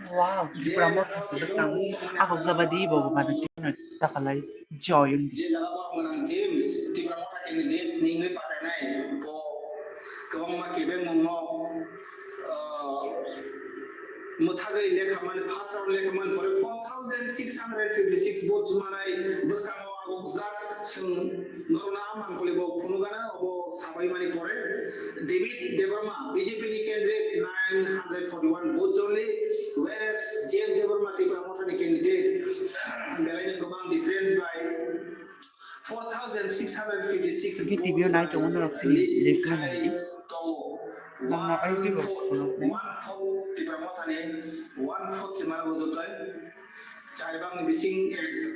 Wow, Tripura mo kasi basta ako zabadi bo ba nagtino takalay joy yung जे जगह पर menang James di pramota candidate ningwe patanai po kawang makibe mongmo muthagai lekhaman first round lekhaman for 4656 votes manai buskamo agok zak sung norna mangkole bo punugana obo sabai mani pore David Devarma BJP ni candidate 941 votes only whereas James Devarma di pramota ni candidate belaina gobang difference by 4,656 sige TV na ito uno lang sige refund na di nang na ay di ba sunod na di pramotane 1/4 si Margo Dotoy চারবাং বিসিং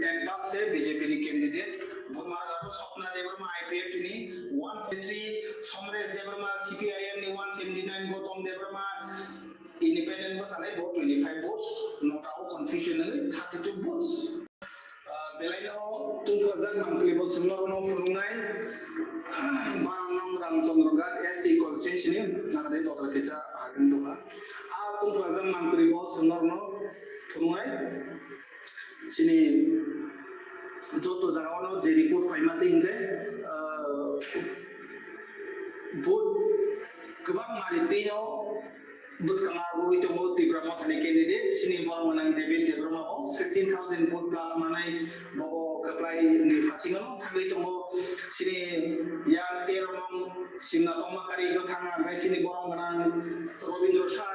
এক বাক্সে BJP নি candidate বুমার Swapna Debbarma IPF নি 143 Samaresh Debbarma CPIM নি 179 Gautam Debbarma independent basalai vote 25 votes not out confusionally 32 votes belaino tungfazak mangklibo sumnono fulungai Baranam Ramchandra Ghat SC constitution nagade total kisa agendoka a tungfazak mangklibo sumnono fulungai sini joto jagano je report paimate hinge vote गोबां मालिकनिनो बुसखांआगो इतोमो तिब्रामो थानाय candidate सिनि बरमनां David देब्रमाबो 16000 vote plus मानाय बबो कप्लाय नि फासिङनो थागै तमो सिनि या तेरमं सिंना तमाकारि गो थाङा गाय सिनि बरमनां Ravindra Shah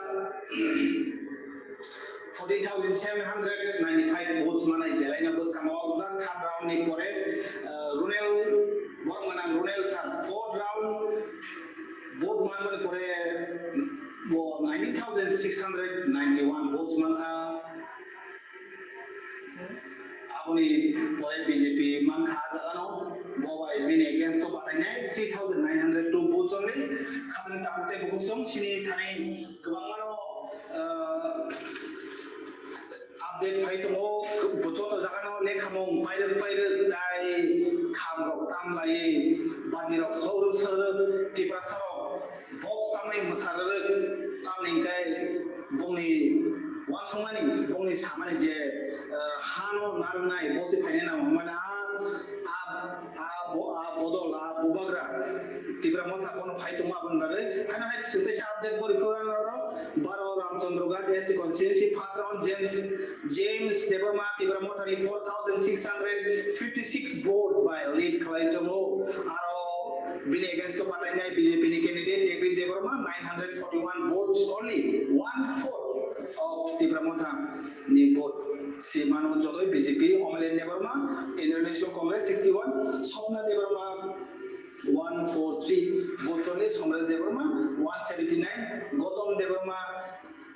14,795 votes manai belaina buskamo zan third round ni pore runel boromanang runel sir fourth round vote manmane pore wo 19,691 votes mantha apni pore BJP man kha jagano bobai bin against to batainai 3,902 votes only khadin takte bukusong sini thani gobangano update paitomo bochoto jagano lekhamong paire dai khamro tam lai bajirok soru soro tiprasaro box tamai masarare tamningkai bongni wansongmani bongni samani je hano narnai bosi phainena mana bodola bubagra tibra motha kono phaitoma bunbare phana hai sinte update bori korano baro Ramchandra Ghat SC constituency first round James Devarma tibra motha 4,656 vote by lead Kalaitomo aro bini against to patainai BJP ni candidate David Devarma 941 votes only 1/4 of tibra motha ni vote Simano Jodoi BJP Omalin Devarma International Congress 61 Somna Devarma 143 votes only Somresh Devarma 179 Gautam Devarma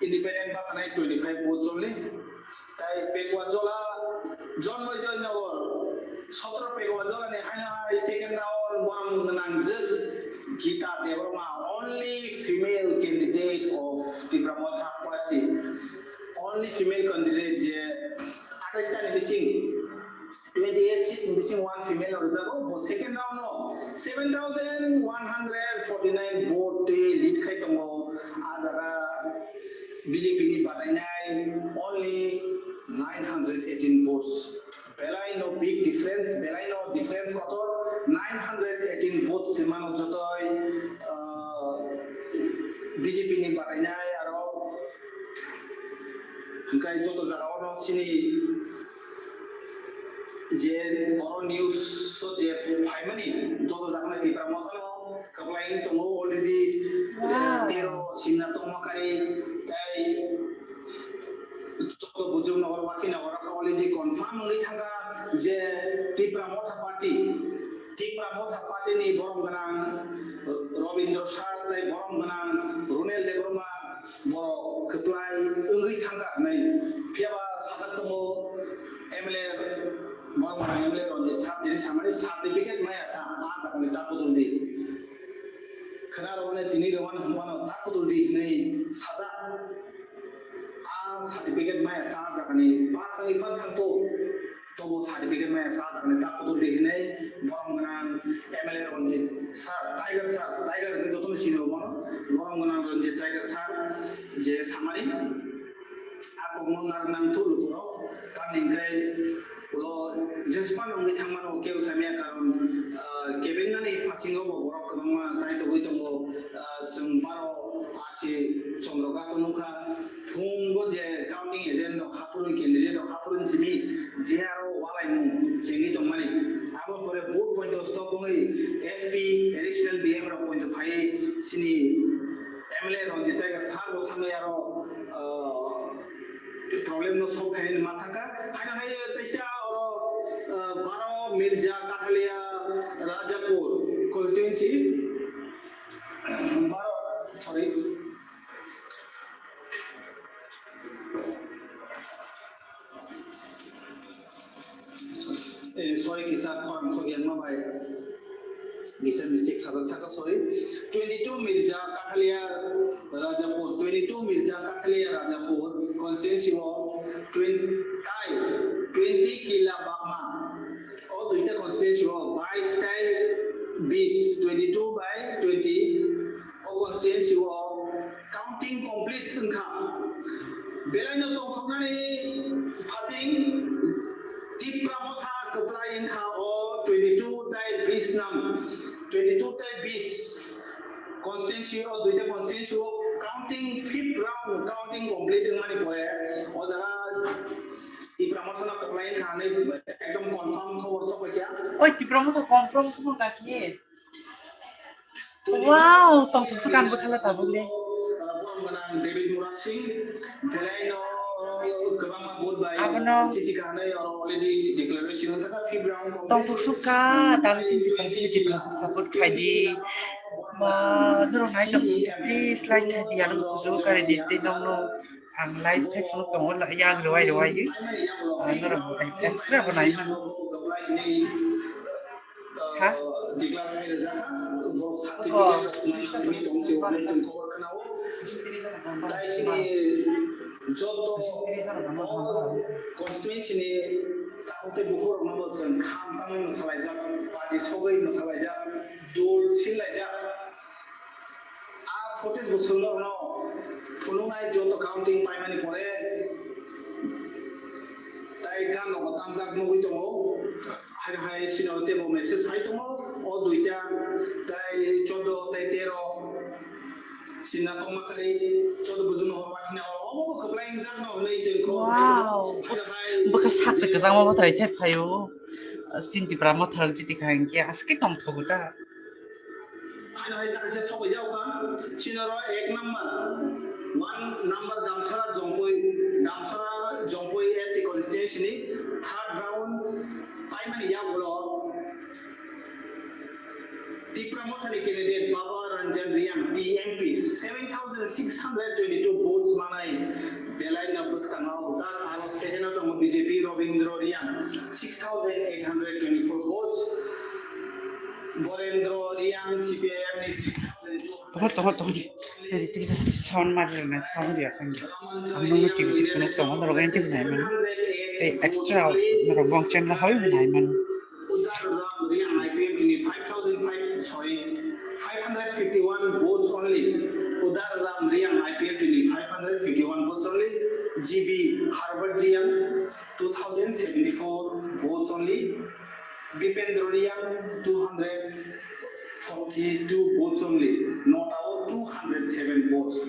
independent basanai 25 votes only tai Pekwa Jola John Boy Nagor 17 Pekwa Jola ne haina second round boram nang Gita Devarma only female candidate of the Pramotha party only female candidate je 28 tani missing 28 seats missing one female reserve but second round no 7,149 vote lead khai tomo ajaga BJP ni batainai only 918 votes belai no big difference belai no difference koto 918 votes semano jotoi BJP ni batainai aro kai joto jagao sini je oro news so je faimani joto jagana tipra mosano kaplai tomo already tero simna tomakari tai joto bujung nagor waki nagor ka already confirm ngai thanga je tipra motha party ni borong ganang Robindra Shah dai borong ganang Runel Devarma boro kaplai ngai thanga nai piaba sabat tomo MLA Bangma MLA onje chap jini samani certificate maya sa ata kani takuduldi khararone tini rawan humbano takuduldi nei saja certificate maya sa ata kani pas ngi pan thanto tobo certificate maya sa ata kani takuduldi nei borongna MLA onje sir tiger ni jotono sino bono borongna onje tiger sir je samani aku mau nang tu lukurok kami kaya lo jespan orang itu mana oke usamanya karon kebin nani fasingo borok kemana saya tu itu mau semparo aci congroga tu nuka tunggu je counting agent do hapurun candidate do hapurun sini jero walai mu singi tu mana apa pore boot point of stop mengi SP additional DM ro point of high sini MLA ro jita ka sar bo thang yaro problem no solve kain matha ka hana hai taisa और 12 Mirza काठलिया Rajapur constituency 12 sorry sorry kisah korang sogian mamai bisa mistake sadar thaka sorry 22 Mirza काठलिया Rajapur 22 Mirza काठलिया Rajapur constituency wo 20 kila bakma और दुईटा constituency wo 22 tai 20 22 by 20 और constituency wo counting complete engka belai no tong thoknani phasing tipramotha keplai engka o 22 tai 20 nam 22 tai 20 constituency or duita constituency wo counting fifth round counting complete ngani pore o jara tipramotha keplai engka ne ekdom confirm khobor sok kya oi tipramotha confirm khobor ka ki wow tong sukan bukhala tabule menang David Murad Singh Delaino kebama board by Abano Cici Kane already declaration taka fifth round tong suka dan sin di pangsi di proses support khaidi ma dro nai jam please like khaidi yang kuzu kare di te dong no ang live kai phone tong la yang loi yi nara extra banai man ha declare hai rezaka certificate sini tong si wale sim cover kanao dai sini joto constituency ni tahote bukhor nabosan kham tamai masalai jak party sogai masalai jak dol silai jak a footage busulo no phulunai joto counting paimani pore tai kan no batam jak no hui tomo hai hai sinote bo message hai tomo o duita tai 14 tai 13 sina toma kali 14 bujuno horwakina o khablai jak no nei sen ko wow bekas hak se kesang ma trai thai phayo sin di pramo thar ji ti khang ki aske tong thoguta hai hai ta se sobai jau ka sinaro 1 number damsara jompoi SC constituency ni third round paimani ya bolo Tipramothani candidate Baba Ranjan Riang TMP 7622 votes manai Delai Nabus Kanao Zat Aro Sehena Tomo BJP Robindro Riang 6824 votes Borendro Riang CPIM ni 3000 jadi kita sound mari na sound dia kan amno ti kono tong na rogan ti nai man extra na robong chen la hoy nai man Udar Ram Riang IPM ni 551 votes only. Udar Ram Riang IPF ni 551 votes only. GB Harvard Riang 2074 votes only. Bipendra Riang 242 votes only. Not out 207 votes.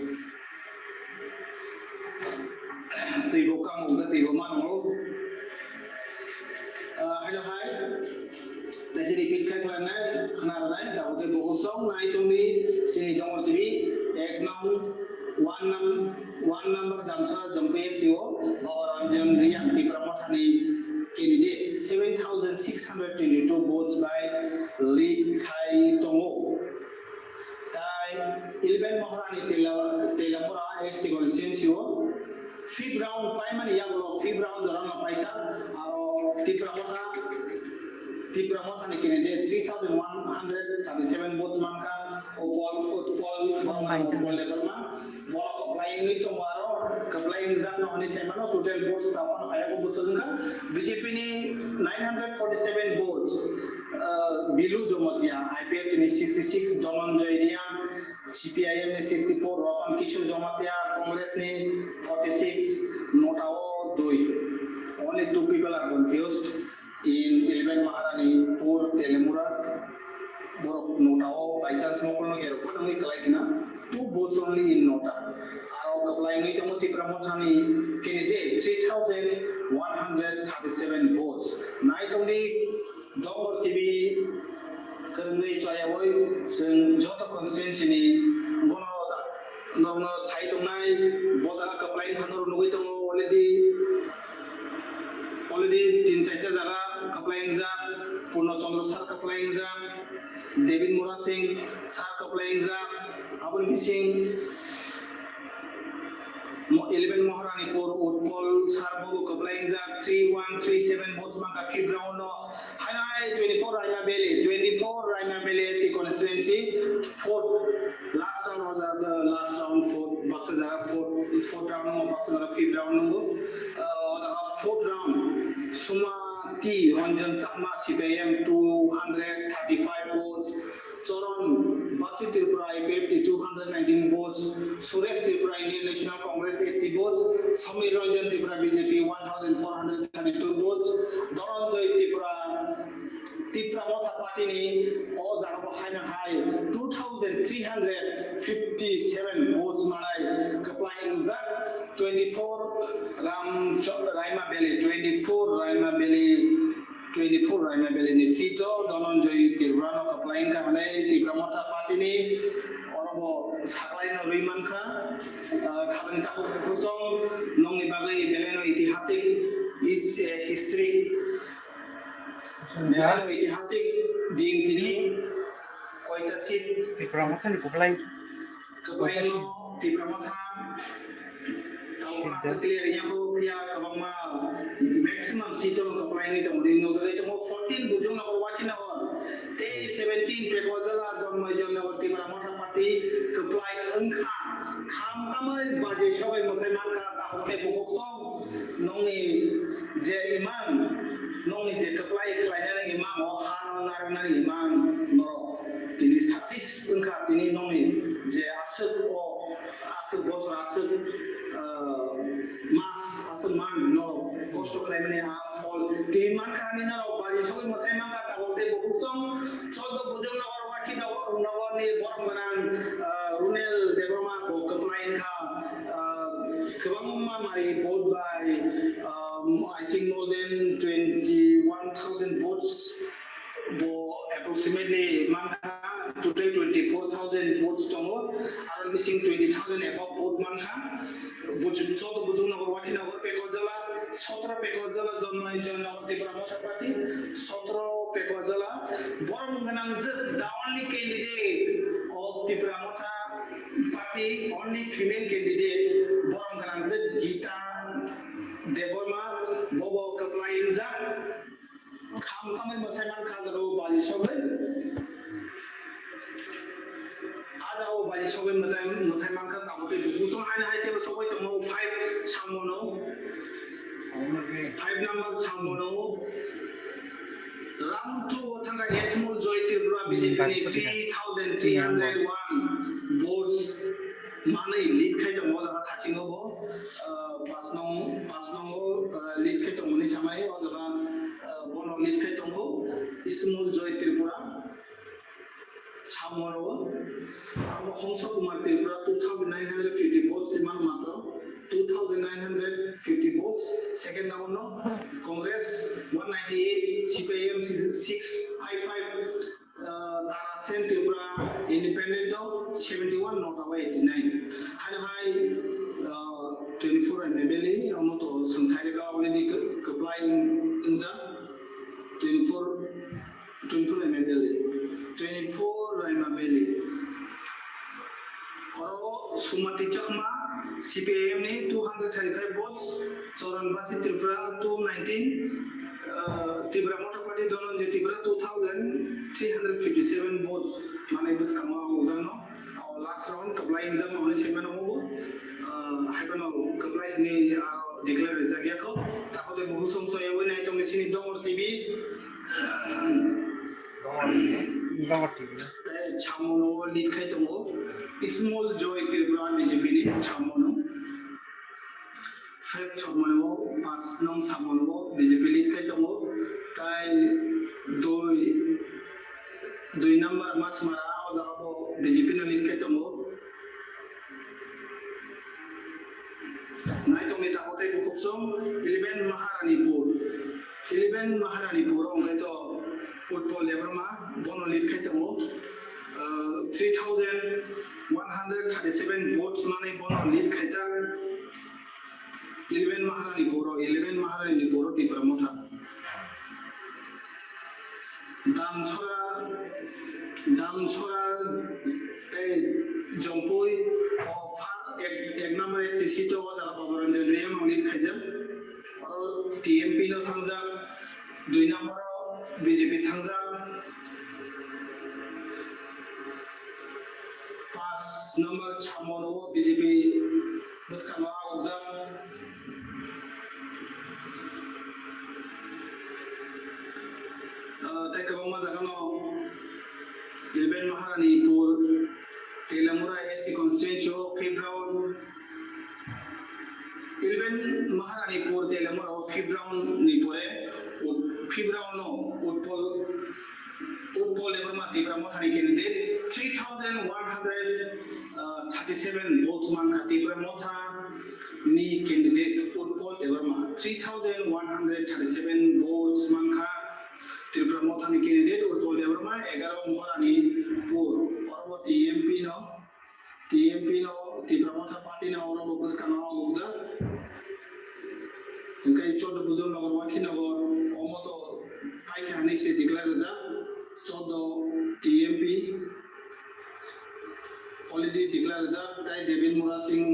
Tibo kamu udah tibo mana mau? Hello hi. Tadi repeat kan karena kenal tahu tu bohong naik tumi sini jomor tumi ek one number damsa jompe tiwo orang yang Riang di Pramothani candidate 7622 votes by lead Khai Tongo. Tai 11 Maharani Telamura ST constituency fifth round paimani yang lo fifth round orang apa itu Tipramothani candidate 3137 votes manka Paul Leverman bola applying ni tomorrow applying exam no ani semano total votes tapan aya ko busudunga BJP ni 947 votes Bilu Jomatia IPF ni 66 Doman Jairia CPIM ni 64 Ropan Kishore Jomatia Congress ni 46 only in Nota. Aro kaplayang ito mo Tripura Mothani candidate 3,137 votes. Na itong di Dongor TV kerengui cayawoi sing joto constituency ni bono norno saitung nai bodala kaplayang kanur nugui tong already 3-4 jaga kaplayang ja Purno Chandra sar kaplayang ja David Mura Singh sar kaplayang ja Abul Singh 11 Maharanipur Utpal Sarbabu kaplayang ja 3137 votes maka fifth round no Hanai 24 Raima Valley the constituency fourth last round was the last round fourth Baksa jaga fourth round no Baksa jaga fifth round no fourth round Sumati Ranjan Chakma CPM 235 votes Choron Basi Tripura IPF 219 votes Suresh Tripura Indian National Congress 80 votes Samir Ranjan Tripura BJP 1432 votes Doronjoy Tripura Motha Party ni o jaga haina hai 2357 votes manai kaplayang ja 24 Raima Valley 24 Raima Valley ni sito Dononjoy Tripura no kaplayang ka hanai Tripura Motha Party ni orobo saklai no ruiman ka khaban ta khusong nongni bagai beleno itisik history Beleno itisik ding tini koita sit Tripura Motha ni kaplayang kaplayang Tripura Motha clear nya ko kya kabangma maximum sito kaplayang ito mo din no ito mo 14 bujong na waki na te 17 pekozala jomai jonna Tripura Motha Party kaplayang angkha kham kamai baje shobai mosai manka ta hote bukoksong nongi je imam nongi je kaplayang klainya imam o han narana imam no tini sukses angkha tini nongi je asuk bosor asuk mas asman no cost of climate half fall timan kani na baje shobai mosai manka ta hote bukoksong 14 bujong na waki da nawani borom ganang runel debroma ko kaplayang ka kabangma mari vote by I think more than 21,000 votes approximately manka total 24,000 votes tomo are missing 20,000 above vote manka chodo bujung nagor waki nagor pekozala 17 pekozala jomai jonna Tripura Motha Party 17 pekozala borom ganang the only candidate of Tripura Motha Party only female candidate borom ganang the Gita Deborma Bobo kaplayang ja kham tamai masaiman khajaro baji shobai ajao baji shobai masaiman kha tamote busong haina haite shobai tomo 5 chamono 5 number chamono round 2 thanga Small Joy Tripura BJP 3,301 votes manai lead khai tomo jaga thachingo bo pasnong lead khai tomo ni samai o jaga bono lead khai tomo Small Joy Tripura Chamoro amo Hongsa Kumar Tripura 2,950 votes siman matro 2,950 votes second round no Congress 198 CPM 655 Tarasen Tripura Independent no 71 not away 89 high 24 and Mabeli amoto sangsari ka already kaplayang inza 24 and Mabeli 24 Raima Valley Oro Sumati Chakma CPM ni 235 votes Choran Basi Tripura 219 Tripura Motha Party Dononjoy Tripura 2,357 votes Mane bus kama uzano last round kaplayang jam only semen mo haipano kaplayang ni declare rezagya ko takote buhusong soyawi na itong sini Dongor TV Chamono lead khai tomo Small Joy Tripura BJP ni Chamono Fred Chamono Pasnong Chamono BJP lead khai tomo tai doi number mas mara o jaga BJP na lead khai tomo नायतंनि ताकते बुकुपसं 11 Maharanipur ओंखायथ football लेबरमा बनो lid खायतमो 3137 votes माने बनो lid खायजा 11 Maharanipur Tripura मोथा दामछरा ते जंपुई एक number SC तो जाला बाबरन रे माउलिट खायजा और टीएमपी न थांजा 2 नंबर बीजेपी थांजा 5 नंबर छामनो बीजेपी बसकानो आवजा तेकबो मजागानो 11 Maharanipur Telamura ST constituency 5th round 11 Maharanipur Telamura 5th round nipore 5th round no utpol lebarma Tripura Mothani candidate 3137 votes man Tripura Motha ni candidate utpol lebarma 3137 votes man Tripura Mothani candidate utpol lebarma 11 Maharanipur और TMP no Tripura Motha party no ono bus kana ogza kai chod buzur nagar wakhi nagar omoto pai ke ane se declare ja chod TMP already declare ja tai Devin Mura Singh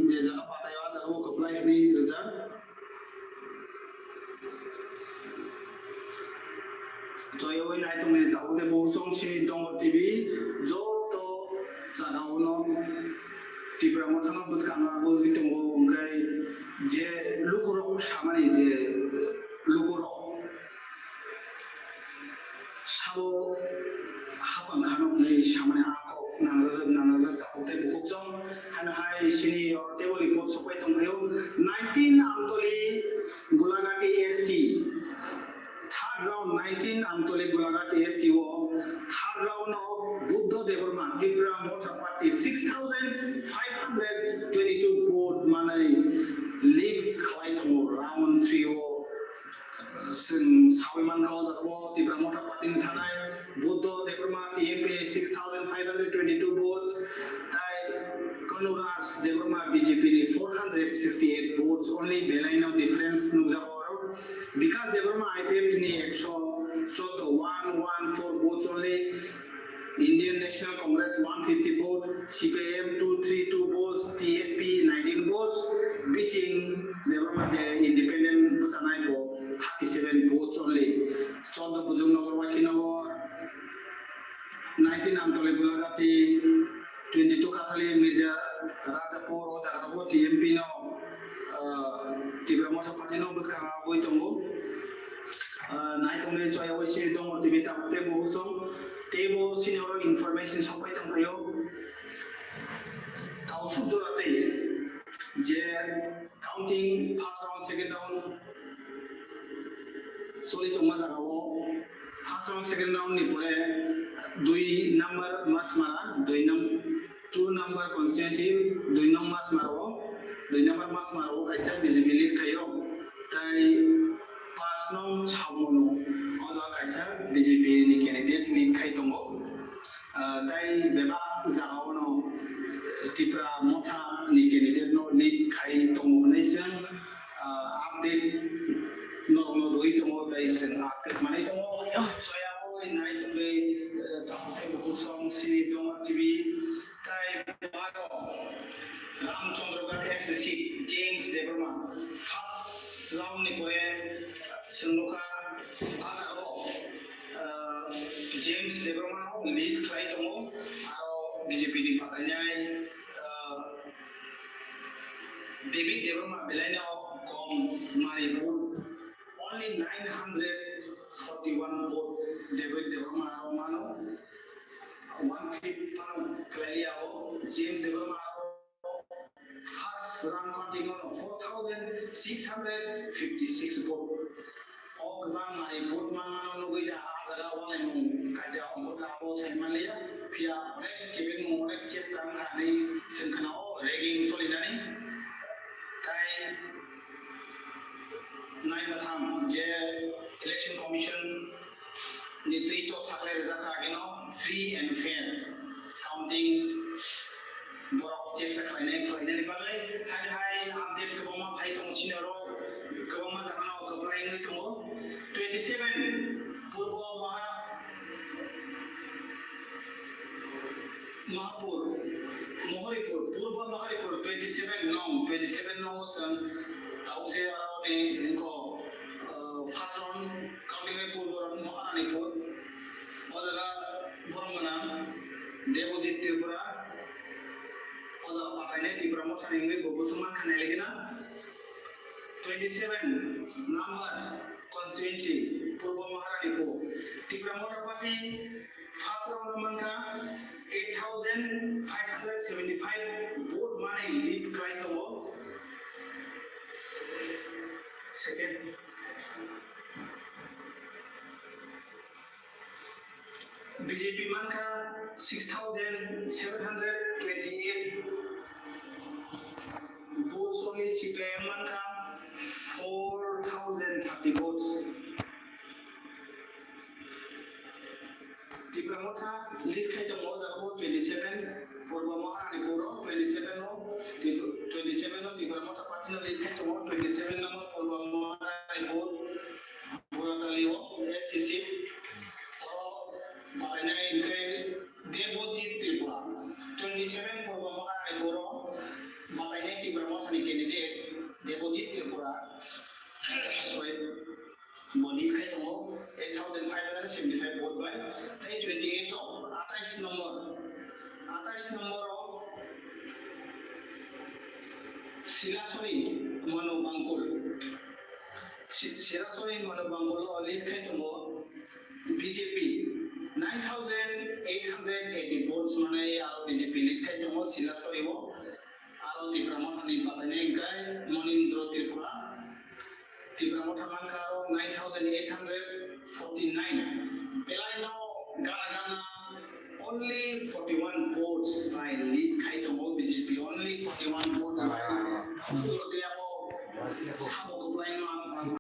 je jaga patay wa jaga wo apply ni result 저희의 나이통에 다우데 보송시 동어 TV 저도 자나오노 Tripura Mothano buskanago itongo ngai je lukuro samani je lukuro sabo hapan khano nei samani ako nangrab daute bukokjong hanhai sini or table report sopai tonghayo 19 amtoli gulagati ST third round 19 Amtole Gulagati STO third round of Buddha Devarma Tripura Motha Party 6522 vote manai lead khlaitmo round 3 ซึ่งsawiman khaw jatbo Tripura Motha Party ni thanai Buddha Devarma TMP 6522 votes tai Kanuras Devarma BJP 468 votes only belaino difference nujabo because Devarma IPF ni 114 votes only Indian National Congress 150 votes CPIM 232 votes TSP 19 votes pitching Devarma independent Busanai 37 votes only Choddo Bujung Nagar Wakinagar 19 Amtole Gulagati 22 Kathali Mirza Rajapur Ojarago TMP no Tripura Motha Party no buskana boitongo naitongni choyo se dong TV tapte bosom tebo senior information sopai tonghayo tausu jorate je counting first round second round soli tongma jagao first round second round ni pore 2 number masmara 2 number constituency 2 number masmaro 2 number masmaro kaisa BJP lead kayo tai 5 nong chamono oja kaisa BJP ni candidate lead khai tongo tai beba jagao no Tripura Motha ni candidate no lead khai tongo naisang update no roi tongo tai sen update manai tongo soya boy nai tongle tapte busong si dong TV tai baro Ramchandra SSC James Devarma first round ni pore Sunuka Azaro James Devarma lead khai tongo aro BJP ni patanyai David Devarma belaina kom Manipur only 941 vote David Devarma mano 150 clearly James Devarma first round counting on 4,656 vote. All Grand Manipur Mangano Nuga Azaga one Kaja Ongkabo Semalia, Pia, Kevin Monek, Chestan Kani, Sinkano. commission Nitrito Sakler Zakagino, free and fair. Counting Borok Chesa Kline, Kline Bagay, Hai, Amdel Kabama, Python Chinero, Kabama Zakano, Kablaing Tomo, 27, Purbo Mahapur, Mohoripur, Purba Maharipur, 27 long, son, Tause around in Ko, first round, counting a Purba Maharanipur, Odala, Boromana, Devojit Tripura, Oza Pakane, Tipramotan English, Bobusuman Kanelina, 27 number constituency, Purba Maharanipur, Tipramota Party, first round Manka, 8,575 vote money lead Kaitomo. Second. BJP Manka 6,728 votes only. CPM Manka 4,030 votes. Tipramota lead Kaitomo 27. Purba Maharanipuro 27 Tipramota Patina lead Kaitomo 27 number Purba Maharanipur Puratalio STC. Makanya ini Devojit Tripura 27 Purba Maharanipuro makanya di promosi candidate Devojit Tripura sorry body kayak itu 8,575 vote by 28 atas nomor Silasori Manobangkul oleh kayak itu BJP 9,880 votes mana ya BJP lead kayak itu Silasori aro di promosi di batanya ingkai Monindro Tripura di promosi Mankaro 9,849